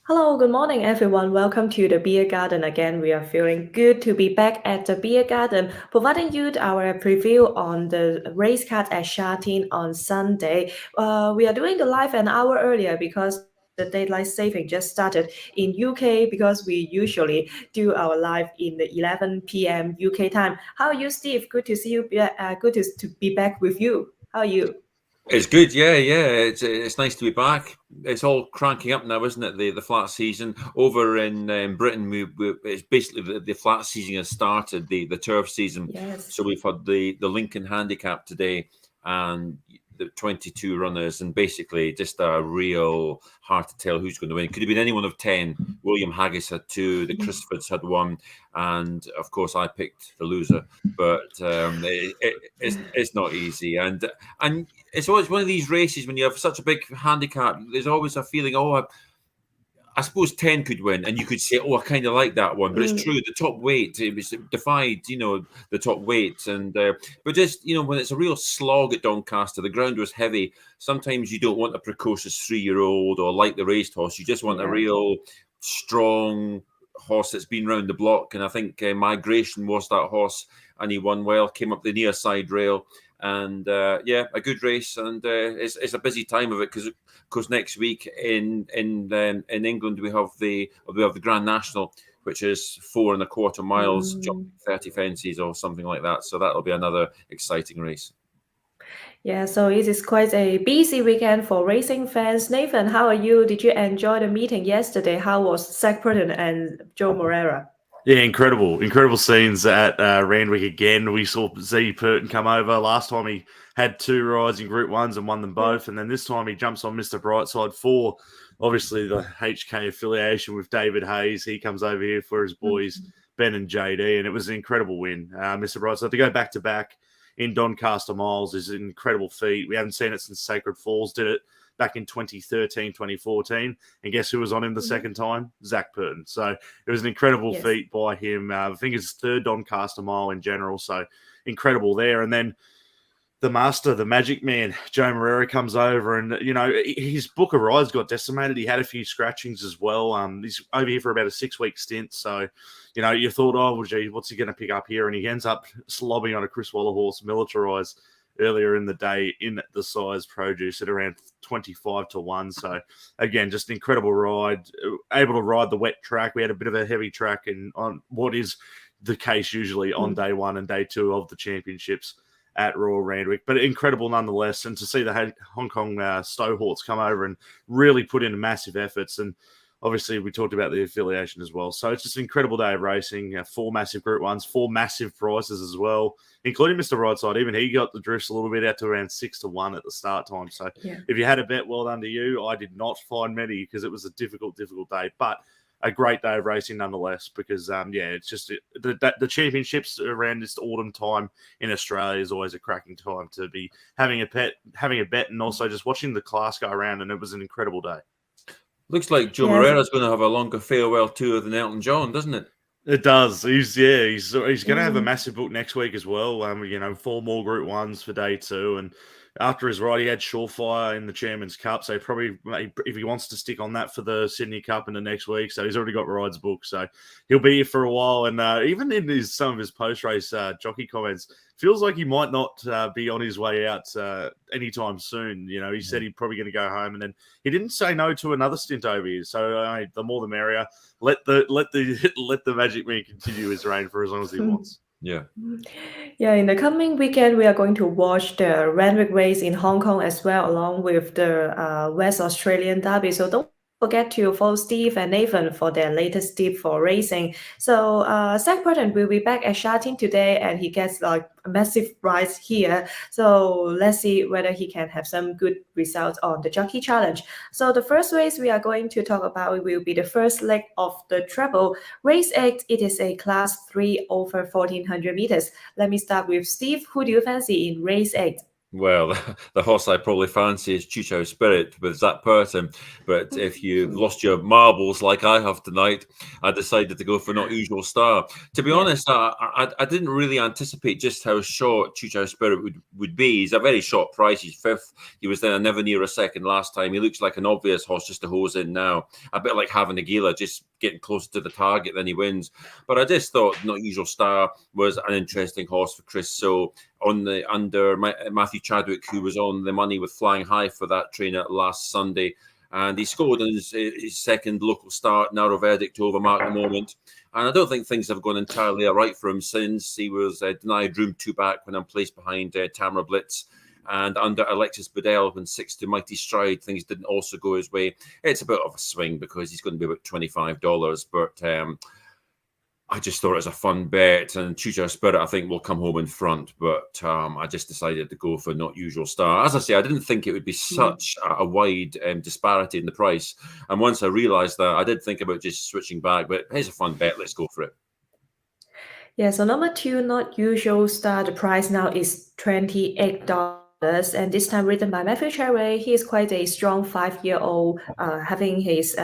Hello, good morning, everyone. Welcome to the Beer Garden again. We are feeling good to be back at the Beer Garden, providing you our preview on the race card at Charene on Sunday. We are doing the live an hour earlier because the daylight saving just started in UK because we usually do our live in the 11 p.m. UK time. How are you, Steve? Good to see you. Good to be back with you. How are you? It's good, yeah. It's nice to be back. It's all cranking up now, isn't it? The flat season over in Britain, it's basically the flat season has started. The turf season. Yes. So we've had the Lincoln Handicap today, and the 22 runners, and basically just a real hard to tell who's going to win. It could have been any one of 10. William Haggis had two, the Crisfords had one, and of course I picked the loser. But it's not easy, and it's always one of these races when you have such a big handicap. There's always a feeling, I suppose 10 could win, and you could say, I kind of like that one. But it's true, the top weight, it was defied, the top weight. But just, when it's a real slog at Doncaster, the ground was heavy. Sometimes you don't want a precocious 3-year-old or like the racehorse. You just want a Yeah. real strong horse that's been round the block. And I think Migration was that horse, and he won well, came up the near side rail. And a good race, and it's a busy time of it because next week in England we have the Grand National, which is 4.25 miles, jumping 30 fences or something like that. So that'll be another exciting race. Yeah, so it is quite a busy weekend for racing fans. Nathan, how are you? Did you enjoy the meeting yesterday? How was Zach Burton and Joe Morera? Yeah, incredible scenes at Randwick again. We saw Z Purton come over. Last time he had two rides in Group 1s and won them both. And then this time he jumps on Mr. Brightside for, obviously, the HK affiliation with David Hayes. He comes over here for his boys, Ben and JD, and it was an incredible win. Mr. Brightside, to go back-to-back in Doncaster Miles is an incredible feat. We haven't seen it since Sacred Falls did it back in 2013, 2014. And guess who was on him the second time? Zach Purton. So it was an incredible feat by him. I think it's third Doncaster Mile in general. So incredible there. And then the master, the magic man, Joe Morera comes over, and his book of rides got decimated. He had a few scratchings as well. He's over here for about a 6-week stint, so you thought, well, gee, what's he going to pick up here? And he ends up slobbing on a Chris Waller horse, militarized earlier in the day in the size produce at around 25-1. So again, just an incredible ride, able to ride the wet track. We had a bit of a heavy track, and on what is the case usually on day one and day two of the championships at Royal Randwick, but incredible nonetheless. And to see the Hong Kong Stohorts come over and really put in massive efforts. And obviously we talked about the affiliation as well. So it's just an incredible day of racing, 4 massive Group 1s, 4 massive prices as well, including Mr. Brightside. Even he got the drifts a little bit out to around 6-1 at the start time. So if you had a bet, well done to you. I did not find many because it was a difficult day, but a great day of racing nonetheless, because it's just the championships around this autumn time in Australia is always a cracking time to be having a bet, and also just watching the class go around. And it was an incredible day. Looks like Joe Morera's going to have a longer farewell tour than Elton John, doesn't it? It does. He's going to have a massive book next week as well. 4 more Group 1s for day 2, and after his ride, he had Surefire in the Chairman's Cup. So probably, if he wants to stick on that for the Sydney Cup in the next week, so he's already got rides booked. So he'll be here for a while. And even in some of his post-race jockey comments, feels like he might not be on his way out anytime soon. He said he's probably going to go home, and then he didn't say no to another stint over here. So the more the merrier. Let the Magic Man continue his reign for as long as he wants. Yeah. Yeah, in the coming weekend, we are going to watch the Randwick race in Hong Kong as well, along with the West Australian Derby. So don't forget to follow Steve and Nathan for their latest tip for racing. So Zach Burton will be back at Charene today, and he gets like a massive prize here. So let's see whether he can have some good results on the Jockey Challenge. So the first race we are going to talk about will be the first leg of the treble. Race 8, it is a Class 3 over 1400 meters. Let me start with Steve. Who do you fancy in race 8? Well, the horse I probably fancy is Chucho Spirit with Zach Purton. But if you've lost your marbles like I have tonight, I decided to go for Not Usual Star. To be Yeah. honest, I didn't really anticipate just how short Chucho Spirit would be. He's a very short price. He's fifth. He was then never near a second last time. He looks like an obvious horse just to hose in now. A bit like having Aguila, just getting closer to the target, then he wins. But I just thought Not Usual Star was an interesting horse for Chris. So on the under Matthew Chadwick, who was on the money with Flying High for that trainer last Sunday. And he scored in his second local start, narrow verdict over Mark the Moment. And I don't think things have gone entirely all right for him since. He was denied room 2 back when I'm placed behind Tamara Blitz. And under Alexis Bedell, when 6 to Mighty Stride, things didn't also go his way. It's a bit of a swing because he's going to be about $25. But I just thought it was a fun bet, and Chucho Spirit, I think, will come home in front. But I just decided to go for Not Usual Star. As I say, I didn't think it would be such a wide disparity in the price. And once I realised that, I did think about just switching back. But it's a fun bet. Let's go for it. Yeah, so number 2, Not Usual Star, the price now is $28. And this time written by Matthew Charene. He is quite a strong 5-year-old, having his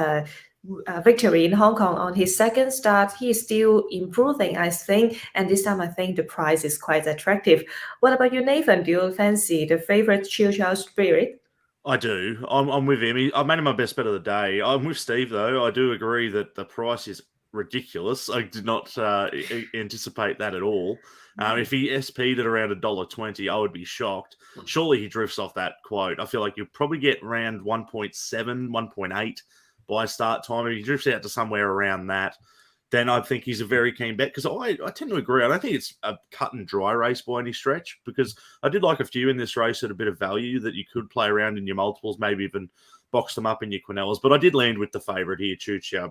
victory in Hong Kong on his second start. He is still improving, I think. And this time, I think the price is quite attractive. What about you, Nathan? Do you fancy the favorite Chiu Chow Spirit? I do. I'm with him. I made him my best bet of the day. I'm with Steve, though. I do agree that the price is ridiculous. I did not anticipate that at all. If he SP'd at around $1.20, I would be shocked. Surely he drifts off that quote. I feel like you'll probably get around 1.7, 1.8 by start time. If he drifts out to somewhere around that, then I think he's a very keen bet, because I tend to agree. I don't think it's a cut and dry race by any stretch, because I did like a few in this race at a bit of value that you could play around in your multiples, maybe even box them up in your Quinellas. But I did land with the favourite here, Chu Chow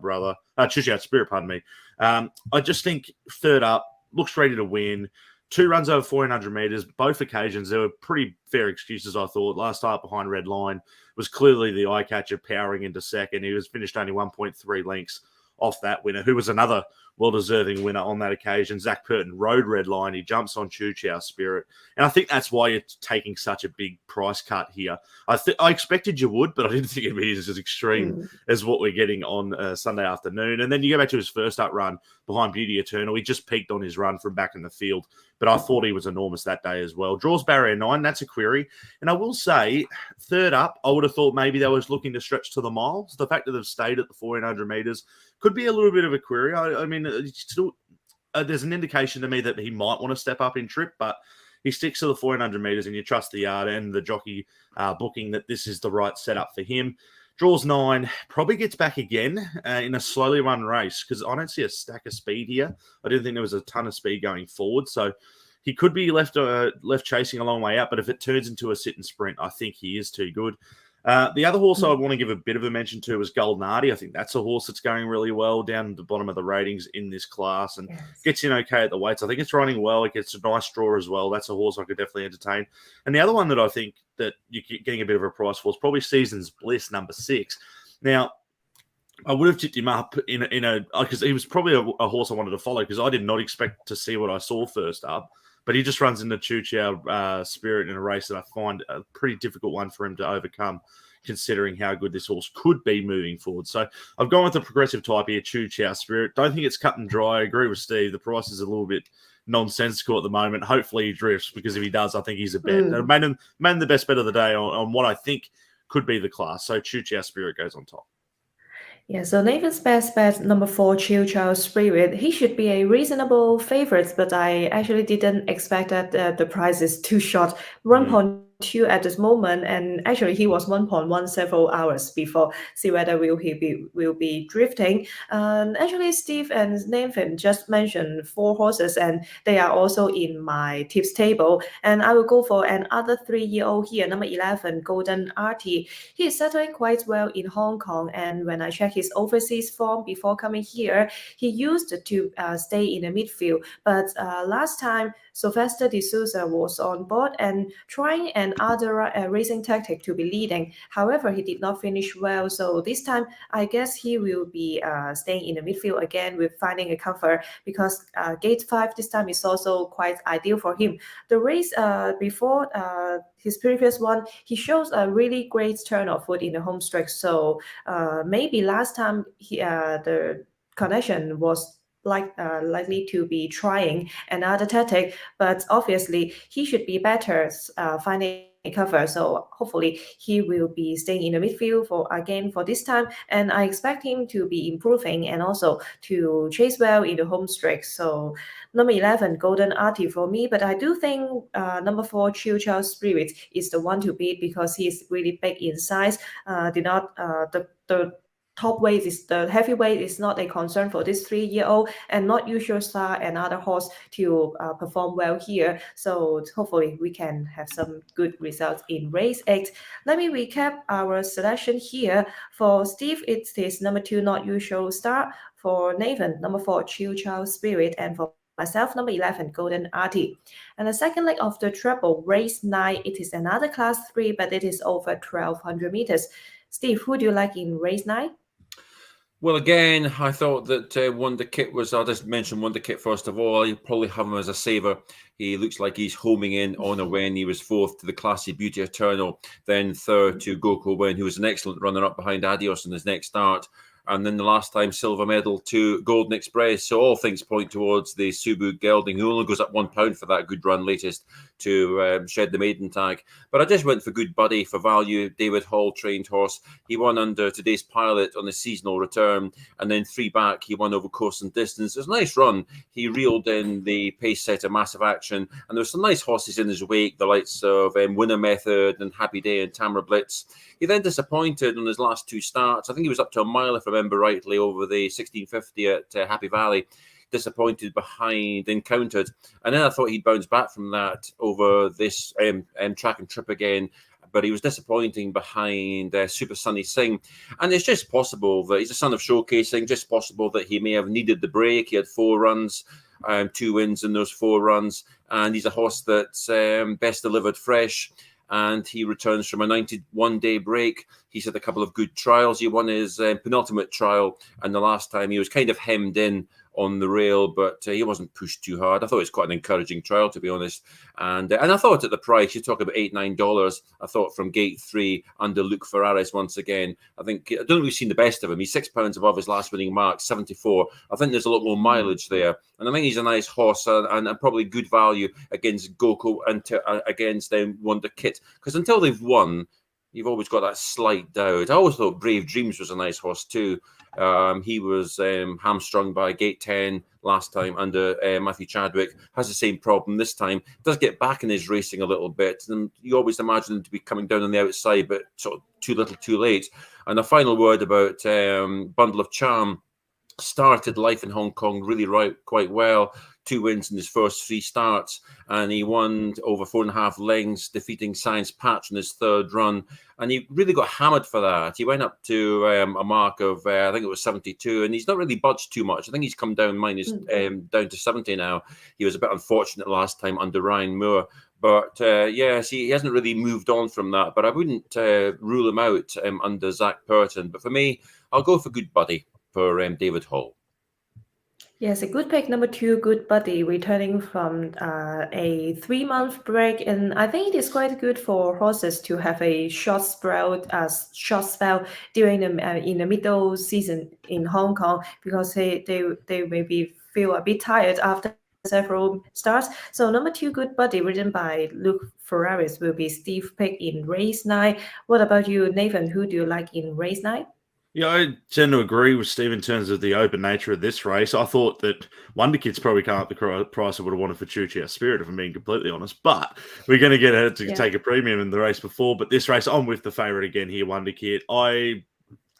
Spirit, pardon me. I just think third up, looks ready to win. 2 runs over 400 metres, both occasions. There were pretty fair excuses, I thought. Last start behind Red Line was clearly the eye catcher powering into second. He was finished only 1.3 lengths off that winner, who was another well-deserving winner on that occasion. Zach Purton rode Red Line. He jumps on Chu Chow Spirit. And I think that's why you're taking such a big price cut here. I expected you would, but I didn't think it'd be as extreme as what we're getting on Sunday afternoon. And then you go back to his first up run behind Beauty Eternal. He just peaked on his run from back in the field, but I thought he was enormous that day as well. Draws barrier 9. That's a query. And I will say, third up, I would have thought maybe they was looking to stretch to the miles. The fact that they've stayed at the 1,400 metres could be a little bit of a query. I mean, still, there's an indication to me that he might want to step up in trip, but he sticks to the 400 metres, and you trust the yard and the jockey booking that this is the right setup for him. Draws 9, probably gets back again in a slowly run race, because I don't see a stack of speed here. I didn't think there was a ton of speed going forward, so he could be left chasing a long way out. But if it turns into a sit and sprint, I think he is too good. The other horse I would want to give a bit of a mention to was Golden Artie. I think that's a horse that's going really well down at the bottom of the ratings in this class, and gets in okay at the weights. I think it's running well. It gets a nice draw as well. That's a horse I could definitely entertain. And the other one that I think that you're getting a bit of a price for is probably Season's Bliss, number 6. Now, I would have tipped him up in a because he was probably a horse I wanted to follow, because I did not expect to see what I saw first up. But he just runs into Chu Chow Spirit in a race that I find a pretty difficult one for him to overcome, considering how good this horse could be moving forward. So I've gone with the progressive type here, Chu Chow Spirit. Don't think it's cut and dry. I agree with Steve. The price is a little bit nonsensical at the moment. Hopefully he drifts, because if he does, I think he's a bet. I made him the best bet of the day on what I think could be the class. So Chu Chow Spirit goes on top. Yeah, so Nathan's best bet, number 4, Chiu Chow Spirit. He should be a reasonable favorite, but I actually didn't expect that the price is too short. 1.2 at this moment, and actually he was 1.1 several hours before. See whether will be drifting. Actually, Steve and Nathan just mentioned 4 horses, and they are also in my tips table. And I will go for another 3-year-old here, number 11, Golden Artie. He is settling quite well in Hong Kong, and when I check his overseas form before coming here, he used to stay in the midfield. But last time, Sylvester de Souza was on board and trying an and other racing tactic to be leading. However, he did not finish well. So this time, I guess he will be staying in the midfield again with finding a cover, because gate 5 this time is also quite ideal for him. The race before his previous one, he shows a really great turn of foot in the home stretch. So maybe last time the connection was likely to be trying another tactic, but obviously he should be better finding cover. So hopefully he will be staying in the midfield for this time, and I expect him to be improving and also to chase well in the home stretch. So number 11 Golden Artie for me, but I do think number 4 Chill Child Spirit is the one to beat, because he is really big in size. Did not the the heavyweight is not a concern for this 3-year-old, and not usual star another horse to perform well here. So hopefully we can have some good results in race 8. Let me recap our selection here. For Steve, it is number 2 Not Usual Star. For Nathan, number 4 Chill Child Spirit, and for myself, number 11 Golden Artie. And the second leg of the treble, race 9, it is another class 3, but it is over 1200 meters. Steve, who do you like in race 9? Well, again, I thought that Wonder Kit was, I'll just mention Wonder Kit first of all. You probably have him as a saver. He looks like he's homing in on a win. He was 4th to the Classy Beauty Eternal, then 3rd to Goko Win, who was an excellent runner-up behind Adios in his next start. And then the last time, silver medal to Golden Express. So all things point towards the Subu Gelding, who only goes up £1 for that good run latest to shed the maiden tag. But I just went for good buddy for value. David Hall, trained horse. He won under Today's Pilot on the seasonal return. And then 3 back, he won over course and distance. It was a nice run. He reeled in the pace setter Massive Action. And there were some nice horses in his wake, the likes of Winner Method and Happy Day and Tamara Blitz. He then disappointed on his last 2 starts. I think he was up to a mile, if I remember rightly, over the 1650 at Happy Valley. Disappointed behind Encountered. And then I thought he'd bounce back from that over this track and trip again. But he was disappointing behind Super Sunny Singh. And it's just possible that he's a son of showcasing, just possible that he may have needed the break. He had 4 runs, 2 wins in those 4 runs. And he's a horse that's best delivered fresh. And he returns from a 91-day break. He's had a couple of good trials. He won his penultimate trial, and the last time he was kind of hemmed in on the rail, but he wasn't pushed too hard. I thought it was quite an encouraging trial, to be honest. And I thought at the price, you talk about $8-9. I thought from gate 3 under Luke Ferraris once again. I don't think we've seen the best of him. He's £6 above his last winning mark, 74. I think there's a lot more mileage there, and I think he's a nice horse and probably good value against Goko and against Wonder Kit, because until they've won, you've always got that slight doubt. I always thought Brave Dreams was a nice horse too. He was hamstrung by gate 10 last time under Matthew Chadwick. Has the same problem this time. Does get back in his racing a little bit. And you always imagine him to be coming down on the outside, but sort of too little too late. And a final word about Bundle of Charm. Started life in Hong Kong really quite well. 2 wins in his first 3 starts, and he won over 4.5 lengths, defeating Science Patch in his 3rd run. And he really got hammered for that. He went up to a mark of, I think it was 72, and he's not really budged too much. I think he's come down, down to 70 now. He was a bit unfortunate last time under Ryan Moore. But yes, he hasn't really moved on from that. But I wouldn't rule him out under Zach Purton. But for me, I'll go for Good Buddy for David Hall. Yes, a good pick. Number 2, Good Buddy, returning from a 3-month break, and I think it is quite good for horses to have a short spell during in the middle season in Hong Kong, because they maybe feel a bit tired after several starts. So number 2, Good Buddy, written by Luke Ferraris, will be Steve pick in race 9. What about you, Nathan? Who do you like in race 9? Yeah, I tend to agree with Steve in terms of the open nature of this race. I thought that Wonder Kid's probably come up the price I would have wanted for Choo Choo Spirit, if I'm being completely honest. But we're going to get her to take a premium in the race before. But this race, I'm with the favourite again here, Wonder Kid. I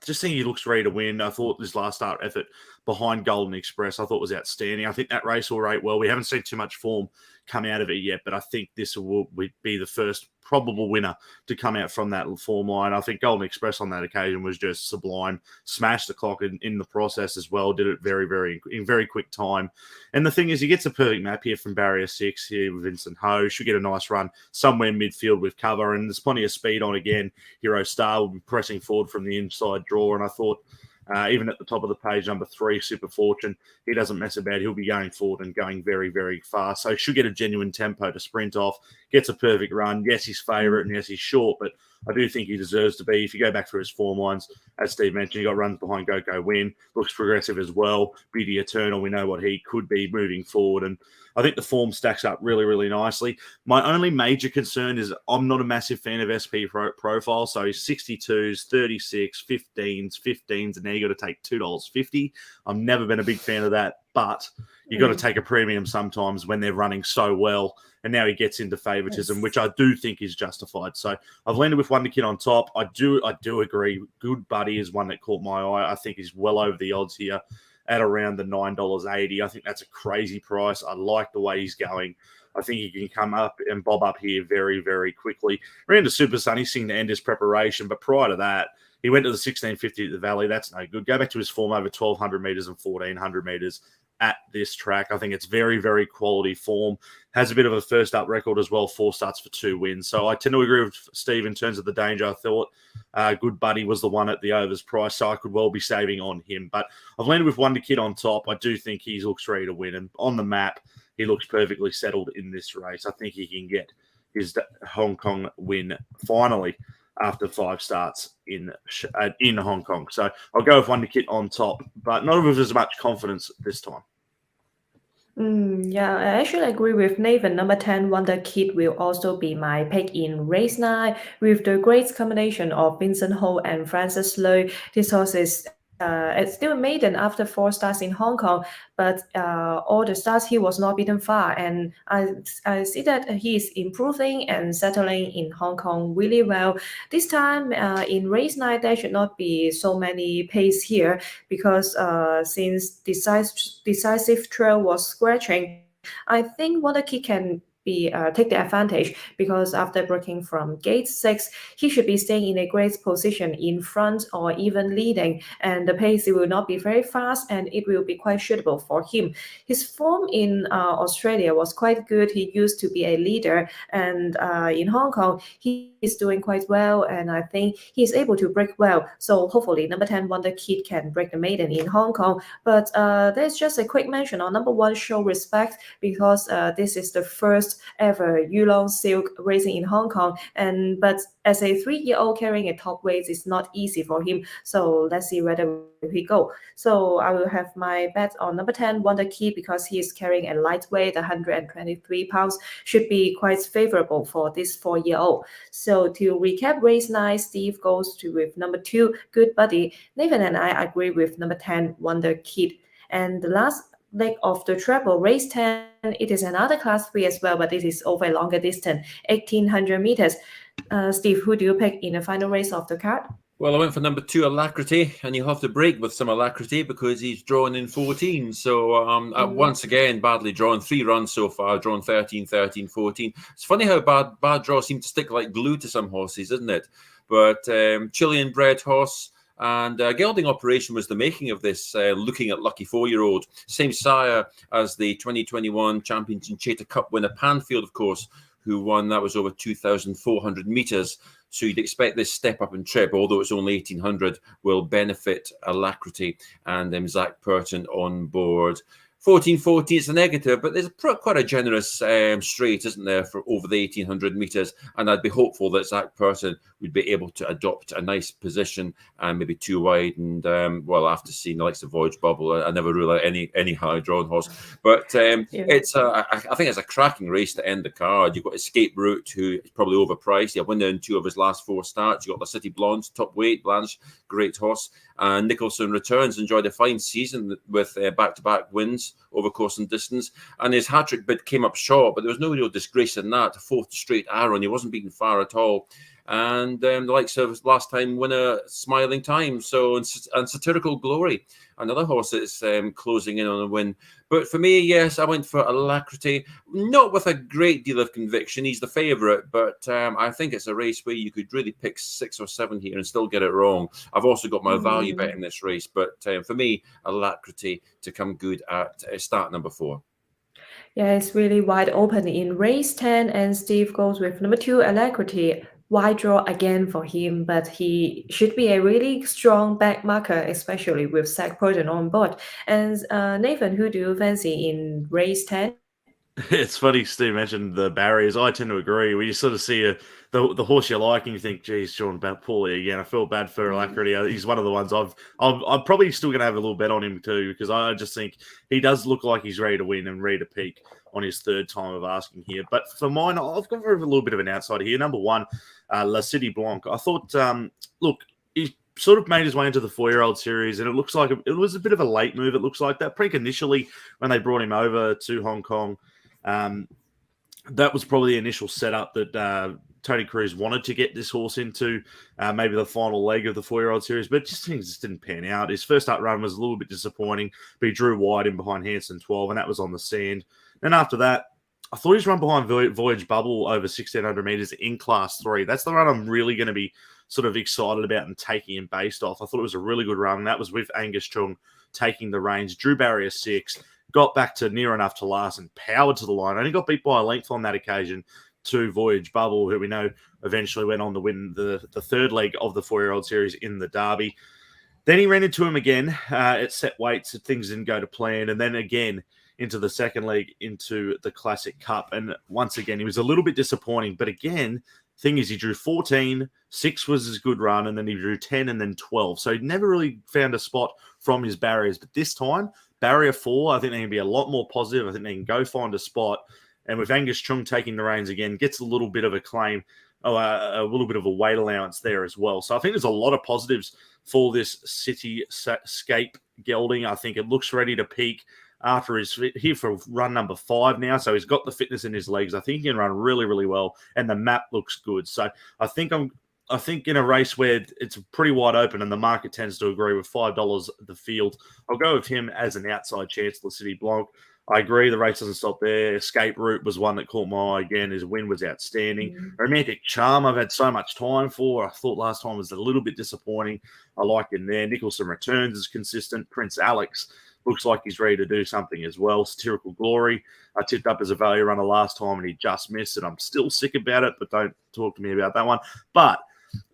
just think he looks ready to win. I thought this last start effort behind Golden Express, I thought was outstanding. I think that race will rate well. We haven't seen too much form come out of it yet, but I think this will be the first probable winner to come out from that form line. I think Golden Express on that occasion was just sublime, smashed the clock in the process as well, did it in very quick time. And the thing is, he gets a perfect map here from barrier 6 here with Vincent Ho. Should get a nice run somewhere midfield with cover, and there's plenty of speed on again. Hero Star will be pressing forward from the inside draw, and I thought even at the top of the page, number 3, Super Fortune, he doesn't mess about. He'll be going forward and going very, very fast. So should get a genuine tempo to sprint off, gets a perfect run. Yes, he's favourite, and yes, he's short, but I do think he deserves to be. If you go back through his form lines, as Steve mentioned, he got runs behind Go Win, looks progressive as well. Beauty Eternal, we know what he could be moving forward, and I think the form stacks up really, really nicely. My only major concern is I'm not a massive fan of SP profile, so 62s, 36, 15s, and now you got to take $2.50. I've never been a big fan of that, but you got to take a premium sometimes when they're running so well. And now he gets into favoritism, which I do think is justified. So I've landed with Wonder Kid on top. I do agree. Good Buddy is one that caught my eye. I think he's well over the odds here at around the $9.80. I think that's a crazy price. I like the way he's going. I think he can come up and bob up here very, very quickly. Ran to Super Sun. He's seemed to end his preparation, but prior to that, he went to the 1650 at the Valley. That's no good. Go back to his form over 1,200 metres and 1,400 metres at this track. I think it's very, very quality form. Has a bit of a first up record as well, 4 starts for 2 wins. So I tend to agree with Steve in terms of the danger. I thought Good Buddy was the one at the overs price, so I could well be saving on him. But I've landed with Wonder Kid on top. I do think he looks ready to win. And on the map, he looks perfectly settled in this race. I think he can get his Hong Kong win finally after 5 starts in Hong Kong. So I'll go with Wonder Kid on top, but not with as much confidence this time. Yeah, I actually agree with Nathan. Number 10, Wonder Kid will also be my pick in race 9 with the great combination of Vincent Ho and Francis Lui. This horse is it's still a maiden after 4 starts in Hong Kong, but all the starts he was not beaten far, and I see that he is improving and settling in Hong Kong really well. This time in race 9, there should not be so many pace here because since decisive trail was scratching, I think Wonder Kid can take the advantage because after breaking from gate 6, he should be staying in a great position in front or even leading, and the pace will not be very fast and it will be quite suitable for him. His form in Australia was quite good. He used to be a leader, and in Hong Kong he is doing quite well, and I think he is able to break well. So hopefully number 10 Wonder Kid can break the maiden in Hong Kong. But there's just a quick mention on number 1, Show Respect, because this is the first ever Yulong Silk racing in Hong Kong, but as a 3-year-old carrying a top weight is not easy for him. So let's see whether he go. So I will have my bet on number 10 Wonder Kid because he is carrying a lightweight, 123 pounds, should be quite favorable for this 4-year-old. So to recap race 9, Steve goes with number 2 Good Buddy. Nathan and I agree with number 10 Wonder Kid. And the last leg of the treble, race 10, it is another class 3 as well, but it is over a longer distance, 1,800 meters. Steve, who do you pick in the final race of the card? Well, I went for number 2, Alacrity, and you'll have to break with some Alacrity because he's drawn in 14. So once again, badly drawn, 3 runs so far, drawn 13, 13, 14. It's funny how bad draws seem to stick like glue to some horses, isn't it? But Chilean bred horse, and gelding operation was the making of this, looking at lucky 4-year-old. Same sire as the 2021 Champions and Cheta Cup winner Panfield, of course, who won. That was over 2,400 meters. So you'd expect this step up in trip, although it's only 1,800, will benefit Alacrity and Zach Purton on board. 1440 is a negative, but there's quite a generous straight, isn't there, for over the 1,800 metres. And I'd be hopeful that Zach Purton would be able to adopt a nice position and maybe 2 wide. And, well, after seeing the likes of Voyage Bubble, I never rule out any high-drawn horse. But it's I think it's a cracking race to end the card. You've got Escape Route, who is probably overpriced. He'll win in 2 of his last 4 starts. You've got the City Blonde, top weight, Blanche, great horse. And Nicholson Returns enjoyed a fine season with back-to-back wins over course and distance, and his hat-trick bid came up short, but there was no real disgrace in that. 4th straight arrow, and he wasn't beaten far at all. and the likes of last time winner Smiling Time. So and Satirical Glory, another horse that's closing in on a win. But for me, yes, I went for Alacrity, not with a great deal of conviction. He's the favourite, but I think it's a race where you could really pick 6 or 7 here and still get it wrong. I've also got my value bet in this race, but for me, Alacrity to come good at start number 4. Yeah, it's really wide open in race 10, and Steve goes with number 2, Alacrity. Wide draw again for him, but he should be a really strong back marker, especially with Zach Proton on board. And Nathan, who do you fancy in race 10? It's funny Steve mentioned the barriers. I tend to agree. When you sort of see the horse you like and you think, geez, Sean Paulie again. I feel bad for Alacrity. He's one of the ones I'm probably still going to have a little bet on him too, because I just think he does look like he's ready to win and ready to peak on his third time of asking here. But for mine, I've gone for a little bit of an outsider here. Number 1, La City Blanc. I thought, look, he sort of made his way into the 4-year-old series, and it looks like it was a bit of a late move. It looks like that. Prink initially, when they brought him over to Hong Kong, that was probably the initial setup that Tony Cruz wanted to get this horse into, maybe the final leg of the 4-year-old series, but things just didn't pan out. His first up run was a little bit disappointing, but he drew wide in behind Hanson 12, and that was on the sand. Then after that, I thought he's run behind Voyage Bubble over 1,600 metres in Class 3. That's the run I'm really going to be sort of excited about and taking him based off. I thought it was a really good run. That was with Angus Chung taking the reins, drew barrier 6, got back to near enough to last and powered to the line. Only got beat by a length on that occasion to Voyage Bubble, who we know eventually went on to win the third leg of the 4-year-old series in the Derby. Then he ran into him again at set weights. Things didn't go to plan. And then again into the second leg into the Classic Cup. And once again, he was a little bit disappointing. But again, thing is, he drew 14, 6 was his good run, and then he drew 10 and then 12. So he never really found a spot from his barriers. But this time, barrier 4, I think they can be a lot more positive. I think they can go find a spot. And with Angus Chung taking the reins again, gets a little bit of a claim, a little bit of a weight allowance there as well. So I think there's a lot of positives for this Cityscape gelding. I think it looks ready to peak after his here for run number 5 now. So he's got the fitness in his legs. I think he can run really, really well. And the map looks good. So I think in a race where it's pretty wide open and the market tends to agree with $5 the field, I'll go with him as an outside chance, La City Blanc. I agree, the race doesn't stop there. Escape Route was one that caught my eye again. His win was outstanding. Romantic Charm, I've had so much time for. I thought last time was a little bit disappointing. I like him there. Nicholson Returns is consistent. Prince Alex looks like he's ready to do something as well. Satirical Glory, I tipped up as a value runner last time and he just missed it. I'm still sick about it, but don't talk to me about that one. But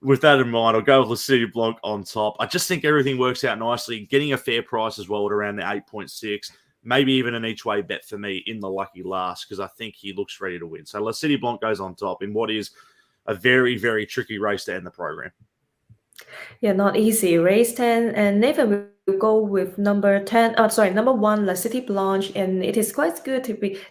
with that in mind, I'll go with La City Blanc on top. I just think everything works out nicely. Getting a fair price as well at around the 8.6. Maybe even an each way bet for me in the lucky last, because I think he looks ready to win. So La City Blanc goes on top in what is a very, very tricky race to end the program. Yeah, not easy. Race 10, and Nathan will go with number 1, La City Blanche, and it is quite good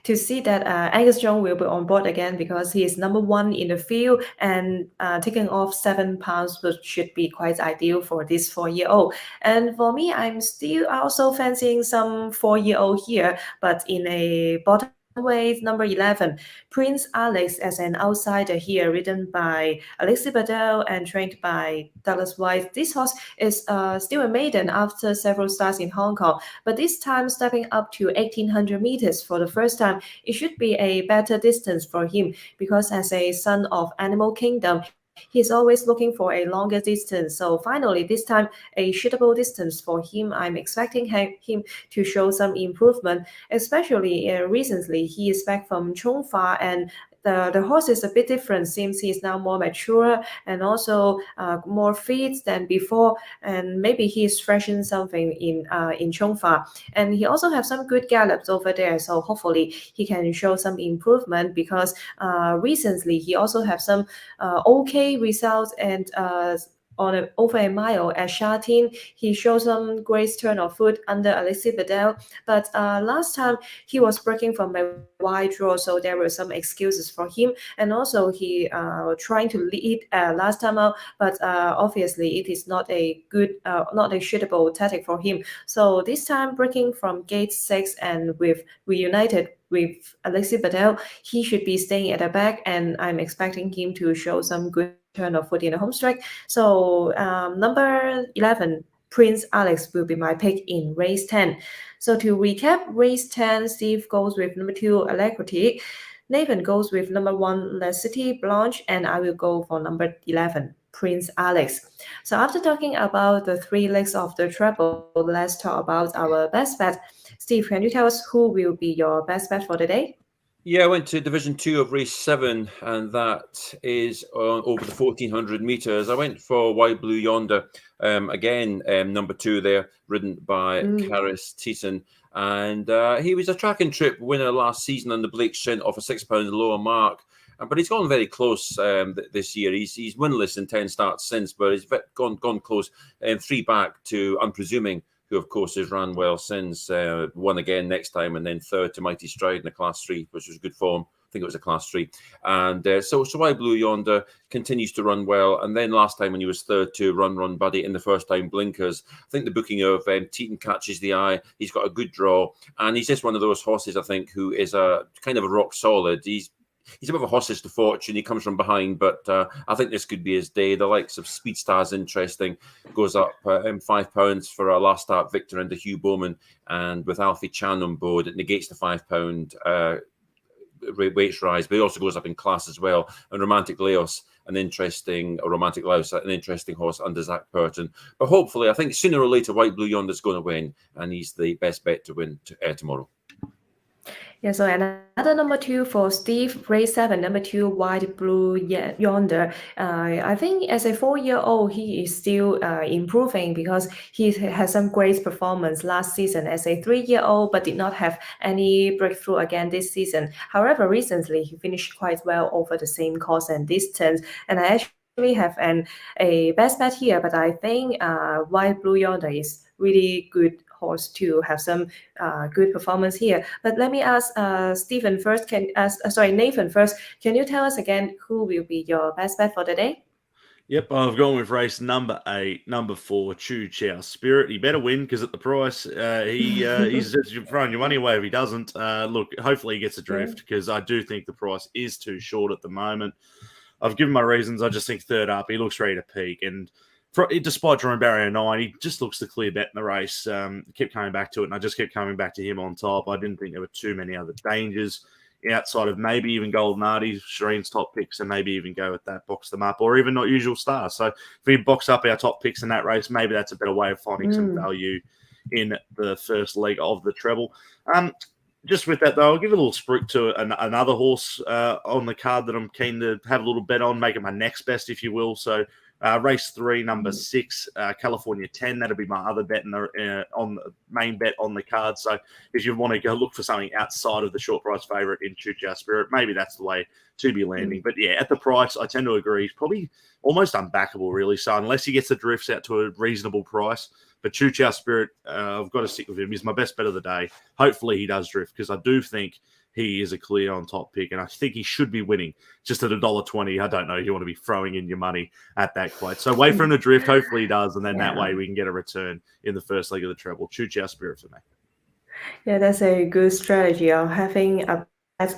to see that Angus Young will be on board again, because he is number 1 in the field, and taking off 7 pounds should be quite ideal for this 4-year-old. And for me, I'm still also fancying some 4-year-old here, but in a bottom weight, number 11, Prince Alex as an outsider here, ridden by Alexis Badel and trained by Douglas White. This horse is still a maiden after several starts in Hong Kong, but this time stepping up to 1,800 meters for the first time. It should be a better distance for him, because as a son of Animal Kingdom, he's always looking for a longer distance. So finally, this time, a suitable distance for him. I'm expecting him to show some improvement, especially recently. He is back from Chongfa, and the horse is a bit different. Seems he is now more mature and also more fit than before. And maybe he is freshening something in Chongfa. And he also have some good gallops over there. So hopefully he can show some improvement, because recently he also have some okay results, and over a mile at Charene, he showed some great turn of foot under Alexis Badel. But last time he was breaking from a wide draw, so there were some excuses for him. And also he trying to lead last time out, but obviously it is not a good, not a suitable tactic for him. So this time breaking from gate 6 and with reunited with Alexis Badel, he should be staying at the back, and I'm expecting him to show some good turn of foot in the home stretch. So number 11, Prince Alex will be my pick in race 10. So to recap, race 10, Steve goes with number 2, Alacrity. Nathan goes with number 1, La City Blanche, and I will go for number 11, Prince Alex. So after talking about the 3 legs of the treble, let's talk about our best bet. Steve, can you tell us who will be your best bet for the day? Yeah, I went to Division 2 of race 7, and that is over the 1400 metres. I went for Wide Blue Yonder. Again, number 2 there, ridden by Karis Teeson. And he was a track and trip winner last season on the Blake Shin off a £6 lower mark. But he's gone very close this year. He's winless in 10 starts since, but he's gone close. 3 back to Unpresuming, who, of course, has ran well since, won again next time, and then third to Mighty Stride in a Class 3, which was good form. I think it was a Class 3. And so Wide Blue Yonder continues to run well. And then last time when he was third to Run Buddy in the first time Blinkers, I think the booking of Teton catches the eye. He's got a good draw. And he's just one of those horses, I think, who is a kind of a rock solid. He's a bit of a hostage to fortune. He comes from behind, but I think this could be his day. The likes of Speedstar's interesting. Goes up £5 for a last start victor under Hugh Bowman. And with Alfie Chan on board, it negates the £5 weights rise, but it also goes up in class as well. And Romantic Laos, an interesting horse under Zach Purton. But hopefully, I think sooner or later, Wide Blue Yonder's going to win, and he's the best bet to win tomorrow. Yeah, so another number 2 for Steve, race 7, number 2, Wide Blue Yonder. I think as a 4-year-old, he is still improving because he has some great performance last season as a 3-year-old, but did not have any breakthrough again this season. However, recently he finished quite well over the same course and distance, and I actually have a best bet here, but I think Wide Blue Yonder is really good horse to have some good performance here. But let me ask Nathan first. Can you tell us again who will be your best bet for the day? Yep, I've gone with race number 8, number 4, Chu Chow Spirit. He better win because at the price, he's just throwing your money away if he doesn't. Look, hopefully he gets a drift because I do think the price is too short at the moment. I've given my reasons. I just think third up, he looks ready to peak. And despite drawing barrier 9, he just looks the clear bet in the race. Kept coming back to it, and I just kept coming back to him on top. I didn't think there were too many other dangers outside of maybe even Golden Artie, Sharene's top picks, and maybe even go with that, box them up, or even Not Usual Stars. So if we box up our top picks in that race, maybe that's a better way of finding some value in the first leg of the treble. Just with that, though, I'll give a little spruik to another horse on the card that I'm keen to have a little bet on, make it my next best, if you will. So race 3, number 6, California 10. That'll be my other bet on the main bet on the card. So if you want to go look for something outside of the short price favourite in Chu Chow Spirit, maybe that's the way to be landing. But yeah, at the price, I tend to agree. He's probably almost unbackable, really. So unless he gets the drifts out to a reasonable price, but Chu Chow Spirit, I've got to stick with him. He's my best bet of the day. Hopefully he does drift because I do think he is a clear on top pick, and I think he should be winning just at $1.20. I don't know. You want to be throwing in your money at that quote. So wait for him to drift. Hopefully he does, and then that way we can get a return in the first leg of the treble. Chu Chow Spirit for me. Yeah, that's a good strategy of having a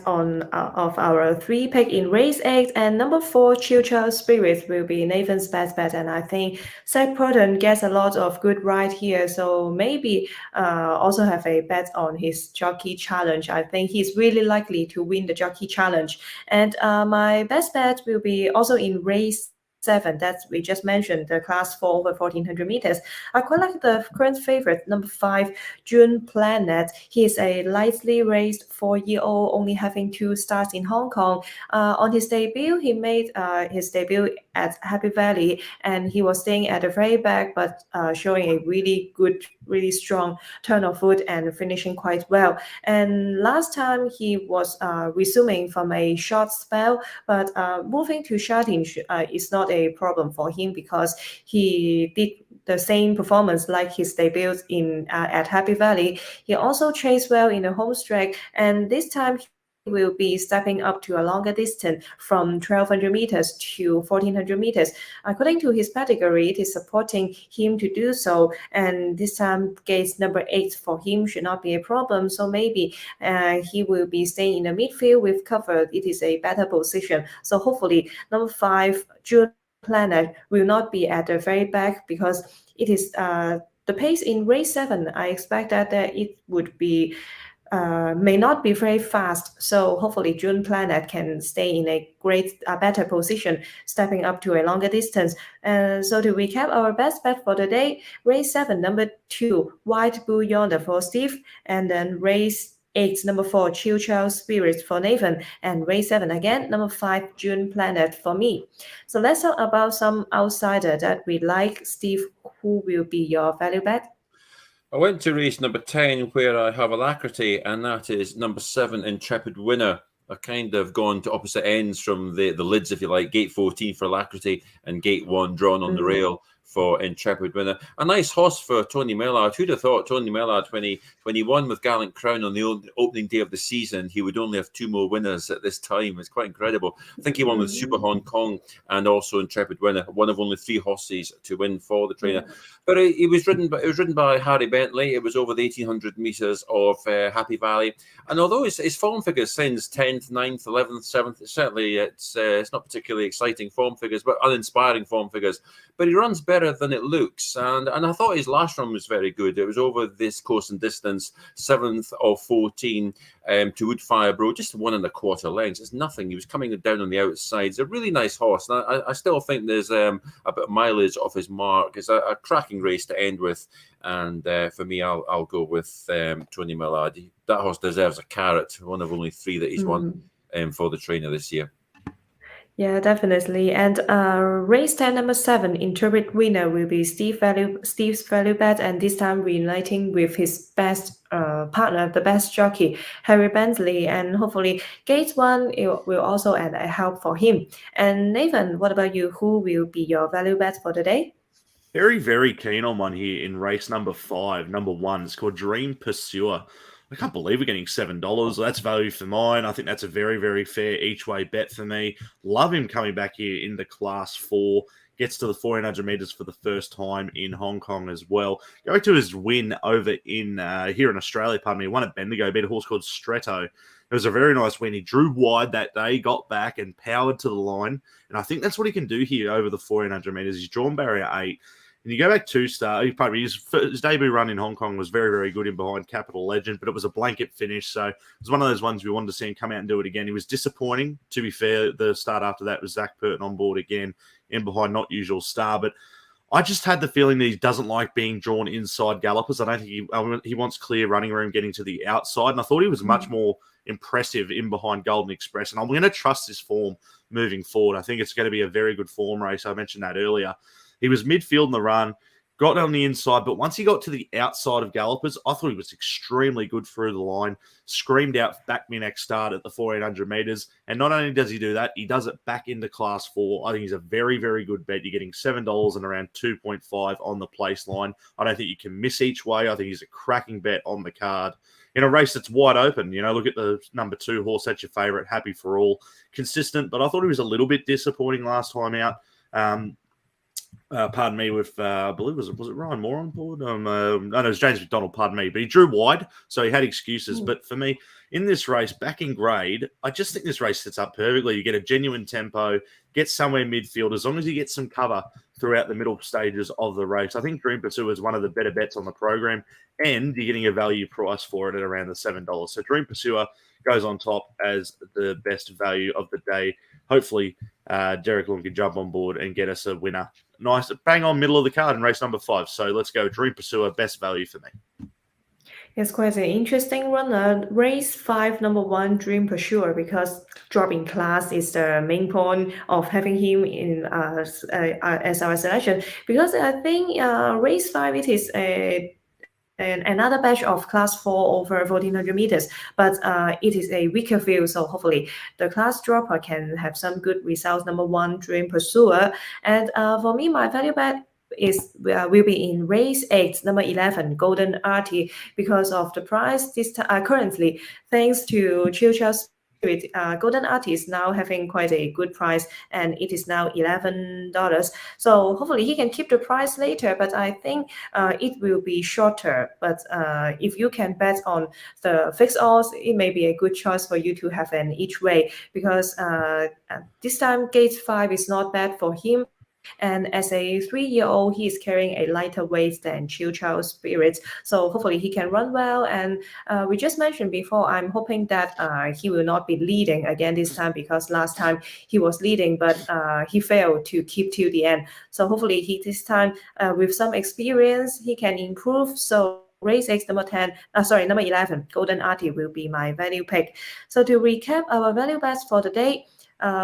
on of our 3 pick in race 8, and number 4 Chu Chow Spirit will be Nathan's best bet, and I think Zach Purton gets a lot of good ride here, so maybe also have a bet on his Jockey Challenge. I think he's really likely to win the Jockey Challenge, and my best bet will be also in race 7 that we just mentioned, the class 4 over 1400 meters. I quite like the current favorite, number 5, June Planet. He is a lightly raced 4-year-old, only having 2 starts in Hong Kong. On his debut, he made his debut at Happy Valley, and he was staying at the very back, but showing a really good, really strong turn of foot and finishing quite well. And last time he was resuming from a short spell, but moving to Charene is not a problem for him because he did the same performance like his debut at Happy Valley. He also chased well in the home stretch, and this time he will be stepping up to a longer distance from 1200 meters to 1400 meters. According to his pedigree, it is supporting him to do so, and this time gates number 8 for him should not be a problem, so maybe he will be staying in the midfield with cover. It is a better position, so hopefully number 5 June Planet will not be at the very back because it is the pace in race 7. I expect that it would be may not be very fast. So hopefully June Planet can stay in a better position, stepping up to a longer distance. So to recap, our best bet for the day, race 7, number 2, White Bull Yonder for Steve, and then race 8, number 4, Chill Child Spirit for Nathan, and race 7 again, number 5, June Planet for me. So let's talk about some outsider that we like. Steve, who will be your value bet? I went to race number 10 where I have alacrity, and that is number 7, Intrepid Winner. I've kind of gone to opposite ends from the lids, if you like. Gate 14 for alacrity and gate 1 drawn on the rail for Intrepid Winner. A nice horse for Tony Mellard. Who'd have thought Tony Mellard, when he won with Gallant Crown on the opening day of the season, he would only have 2 more winners at this time. It's quite incredible. I think he won with Super Hong Kong and also Intrepid Winner, one of only 3 horses to win for the trainer. But it was ridden by Harry Bentley. It was over the 1,800 metres of Happy Valley. And although his form figures since 10th, 9th, 11th, 7th, certainly it's not particularly exciting form figures, but uninspiring form figures. But he runs better than it looks. And I thought his last run was very good. It was over this course and distance, 7th of 14 to Woodfire Bro, just 1 1/4 lengths. It's nothing. He was coming down on the outside. It's a really nice horse. And I still think there's a bit of mileage off his mark. It's a cracking race to end with. And for me, I'll go with Tony Mellard. That horse deserves a carrot, one of only 3 that he's won for the trainer this year. Yeah, definitely. And race 10, number 7, Intrepid Winner will be Steve's value bet, and this time reuniting with his best partner, the best jockey, Harry Bentley, and hopefully gate 1 it will also add a help for him. And Nathan, what about you? Who will be your value bet for the day? Very, very keen on one here in race number 5, number 1. It's called Dream Pursuer. I can't believe we're getting $7. That's value for mine. I think that's a very, very fair each-way bet for me. Love him coming back here into Class 4. Gets to the 1,400 metres for the first time in Hong Kong as well. Going to his win over in here in Australia, won at Bendigo, beat a horse called Stretto. It was a very nice win. He drew wide that day, got back and powered to the line. And I think that's what he can do here over the 1,400 metres. He's drawn barrier 8. And you go back 2-star, his debut run in Hong Kong was very, very good in behind Capital Legend, but it was a blanket finish. So it was one of those ones we wanted to see him come out and do it again. He was disappointing, to be fair. The start after that was Zach Purton on board again, in behind Not Usual Star. But I just had the feeling that he doesn't like being drawn inside gallopers. I don't think he wants clear running room getting to the outside. And I thought he was much more impressive in behind Golden Express. And I'm going to trust his form moving forward. I think it's going to be a very good form race. I mentioned that earlier. He was midfield in the run, got on the inside, but once he got to the outside of gallopers, I thought he was extremely good through the line, screamed out back me next start at the 1,400 metres, and not only does he do that, he does it back into Class 4. I think he's a very, very good bet. You're getting $7 and around 2.5 on the place line. I don't think you can miss each way. I think he's a cracking bet on the card. In a race that's wide open, look at the number 2 horse, that's your favourite, Happy for All. Consistent, but I thought he was a little bit disappointing last time out. Pardon me, with I believe was it Ryan Moore on board? No, it was James McDonald. Pardon me, but he drew wide, so he had excuses. But for me, in this race, back in grade, I just think this race sets up perfectly. You get a genuine tempo, get somewhere midfield, as long as you get some cover throughout the middle stages of the race. I think Dream Pursuer is one of the better bets on the program, and you're getting a value price for it at around the $7. So Dream Pursuer goes on top as the best value of the day. Hopefully, Derek Long can jump on board and get us a winner. Nice, bang on middle of the card in race number 5. So let's go Dream Pursuer, best value for me. It's quite an interesting run. Race 5, number 1, Dream Pursuer, because dropping class is the main point of having him in as our selection. Because I think race 5 it is another batch of Class 4 over 1,400 meters, but it is a weaker field, so hopefully the class dropper can have some good results. Number 1, Dream Pursuer, and for me, my value bet will be in race 8, number 11, Golden Artie, because of the price this currently, thanks to Chill Child Spirit, Golden Artie is now having quite a good price, and it is now $11. So hopefully he can keep the price later, but I think it will be shorter. But if you can bet on the fixed odds, it may be a good choice for you to have an each way, because this time gate 5 is not bad for him. And as a 3-year-old, he is carrying a lighter weight than Chiu Chao's Spirits. So hopefully he can run well. And we just mentioned before, I'm hoping that he will not be leading again this time, because last time he was leading, but he failed to keep till the end. So hopefully this time, with some experience, he can improve. So race 6, number 11, Golden Artie will be my value pick. So to recap our value bets for the day,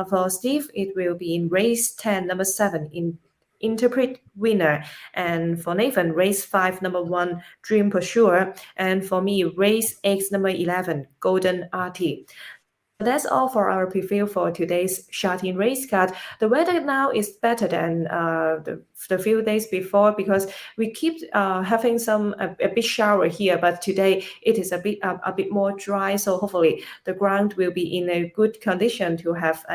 for Steve, it will be in race 10, number 7, in Interpret Winner. And for Nathan, race 5, number 1, Dream Pursuer. And for me, race 8, number 11, Golden Artie. That's all for our preview for today's Charene race card. The weather now is better than the few days before, because we keep having a big shower here, but today it is a bit more dry. So hopefully the ground will be in a good condition to have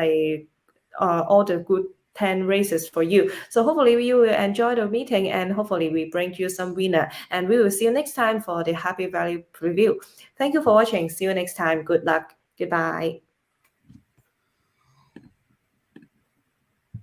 all the good 10 races for you. So hopefully you will enjoy the meeting, and hopefully we bring you some winner. And we will see you next time for the Happy Valley preview. Thank you for watching. See you next time. Good luck. Goodbye.